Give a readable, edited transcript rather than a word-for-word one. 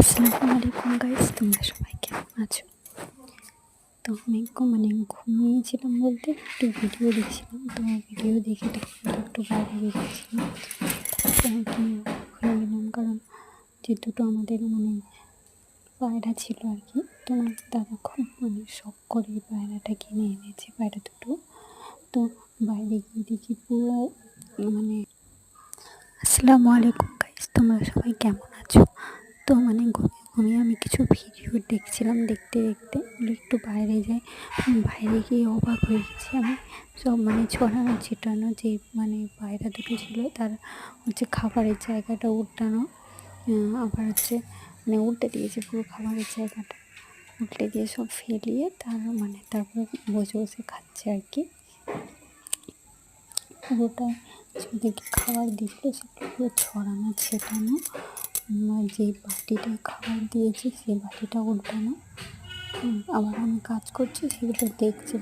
আসসালামু আলাইকুম গাইস, তোমরা সবাই কেমন আছো? তো আমি ঘুমিয়েছিলাম বলতে একটু ভিডিও দেখছিলাম। তো ভিডিও দেখে তখন একটু বাইরে বেরিয়েছিলাম। কি হয়ে গেলাম, কারণ যে দুটো আমাদের পায়রা ছিল আর কি। তো দাদা খুব শখ করে পায়রাটা কিনে এনেছে, পায়রা দুটো। তো বাইরে গিয়ে দেখি পুরো আসসালামু আলাইকুম গাইস, তোমরা সবাই কেমন আছো? তো ঘুমিয়ে আমি কিছু ভিডিও দেখছিলাম। দেখতে দেখতে একটু বাইরে যাই, বাইরে গিয়ে অবাক হয়ে গেছি আমি। সব ছড়ানো ছিটানো যে পায়রা দুটো ছিল, তার খাবারের জায়গাটা উল্টানো, আবার উল্টে দিয়েছে পুরো খাবারের জায়গাটা, উল্টে দিয়ে সব ফেলিয়ে তারপর বসে বসে খাচ্ছে আর কি। পুরোটাই যাদেরকে খাবার দিচ্ছিল সেটা পুরো ছড়ানো ছেটানো, যে বাটিটা খাবার দিয়েছে সেই বাটিটা উল্টানো। আবার আমি কাজ করছি, সেগুলো দেখছি।